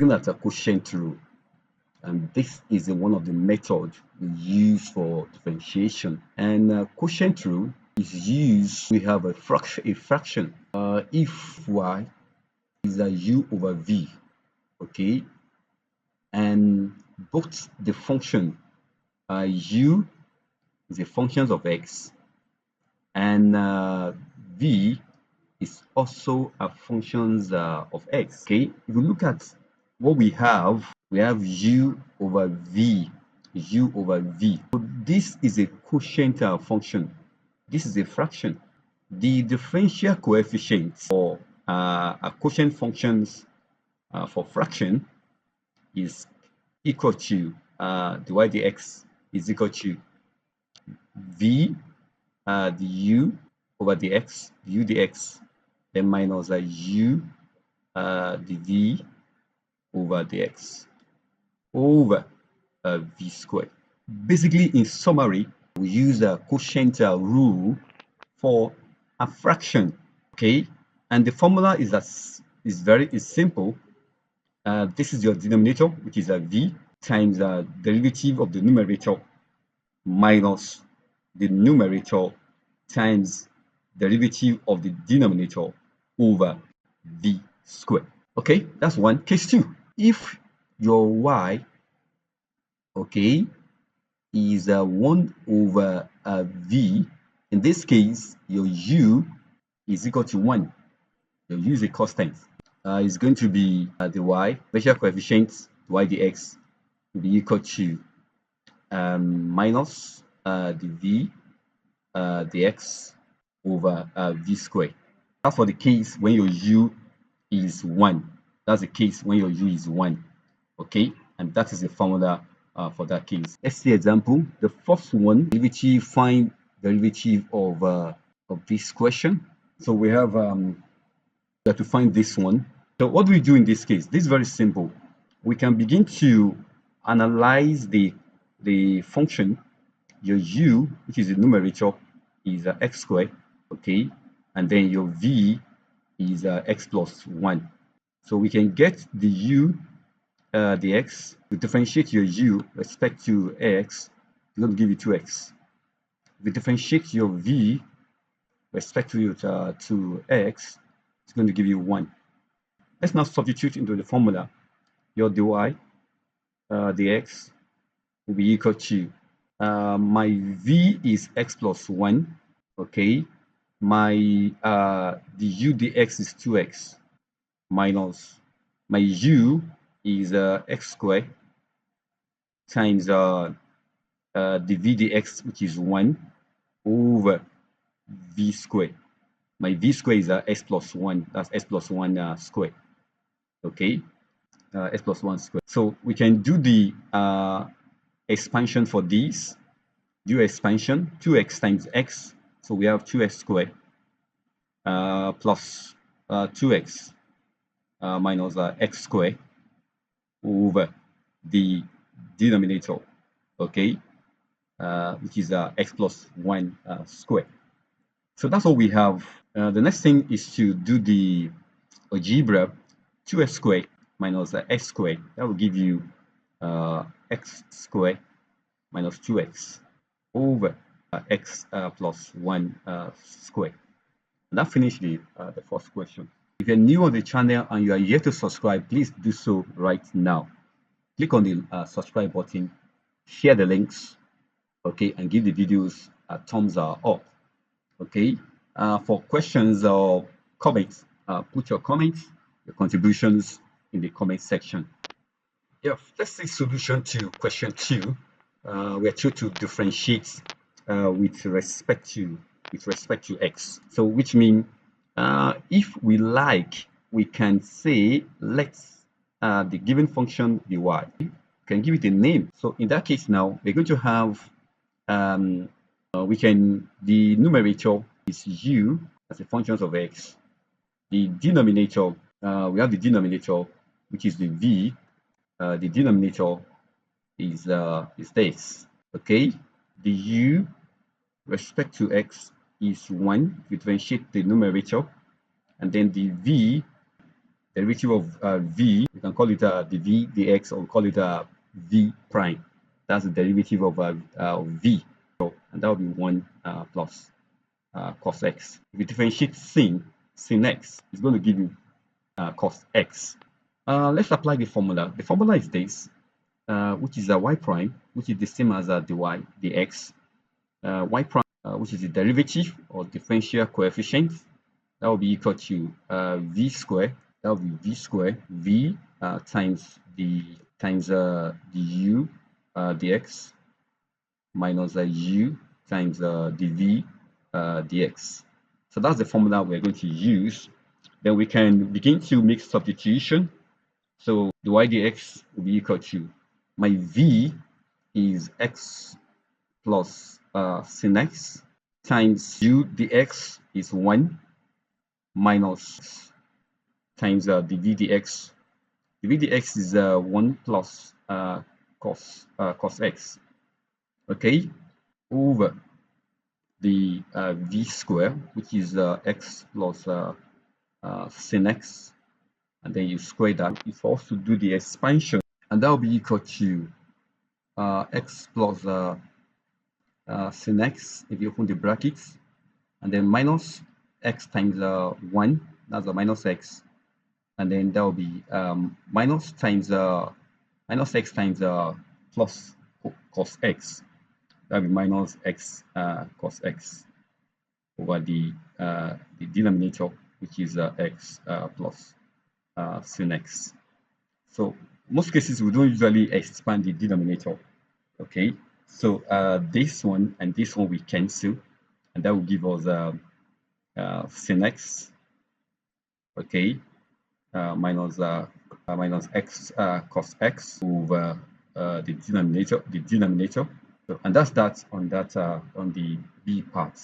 looking at a quotient rule, and this is one of the methods we use for differentiation. And quotient rule is used. We have a fraction. If y is a u over v, okay, and both the function u is a function of x, and v is also a function of x. Okay, if you look at what we have u over v, So this is a quotient function. This is a fraction. The differential coefficient for a quotient functions for fraction is equal to dy dx is equal to v the u over the x, u dx, then minus u the v over dx over v squared. Basically, in summary, we use the quotient rule for a fraction, okay? And the formula is very simple. This is your denominator, which is a v, times the derivative of the numerator minus the numerator times derivative of the denominator over v squared. Okay, that's one. Case 2. If your y, okay, is 1 over v, in this case, your u is equal to 1. Your u is a constant. It's going to be the y, differential coefficient, y dx, will be equal to minus the v dx over v squared. That's for the case when your u is 1. That's the case when your u is 1. Okay, and that is the formula for that case. Let's see example. The first one, find derivative of this question. So we have to find this one. So what do we do in this case? This is very simple. We can begin to analyze the function. Your u, which is the numerator, is x squared, okay, and then your v is x plus 1. So we can get the u the x, to differentiate your u respect to x, it's going to give you 2x. If you differentiate your v respect to x, it's going to give you 1. Let's now substitute into the formula. Your dy dx will be equal to my v is x plus 1, okay, my the u dx is 2x minus my u is x squared times the v dx, which is 1 over v squared. My v squared is x plus 1. That's x plus 1 squared. Okay, x plus 1 squared. So we can do the expansion for these. Do expansion, 2x times x. So we have 2x squared plus 2x minus x squared over the denominator, okay, which is x plus 1 squared. So that's all we have. The next thing is to do the algebra. 2x squared minus x squared, that will give you x squared minus 2x over x plus 1 squared. And that finished the first question. If you're new on the channel and you are yet to subscribe, please do so right now. Click on the subscribe button, share the links, okay, and give the videos a thumbs up. Okay, for questions or comments, put your comments, your contributions in the comment section. Yeah, let's see solution to question 2. We are told to differentiate with respect to x. So which means if we like, we can say let's the given function be y. We can give it a name. So in that case now we're going to have the numerator is u as a function of x. The denominator, we have the denominator, which is the v. The denominator is this. Okay, the u respect to x is 1. We differentiate the numerator, and then the v derivative of v, we can call it the v dx, or call it v prime. That's the derivative of v, and that will be 1 plus cos x. If you differentiate sin x, it's going to give you cos x. Let's apply the formula. The formula is this, which is a y prime, which is the same as the y dx. Y prime, which is the derivative or differential coefficient, that will be equal to v square. That will be v square v times the u dx minus u times the v dx. So that's the formula we're going to use. Then we can begin to make substitution. So the y dx will be equal to, my v is x plus sin x times u dx is 1 minus times the v dx. The v dx is 1 plus cos x, okay, over the v square, which is x plus sin x, and then you square that. You also do the expansion, and that will be equal to x plus sin x, if you open the brackets, and then minus x times 1, that's a minus x, and then that will be minus times minus x times plus cos x. That will be minus x cos x over the denominator, which is x plus sin x. So most cases we don't usually expand the denominator. Okay, so this one and this one we cancel, and that will give us sin x, okay, minus x cos x over the denominator. So, and that's that on the b part.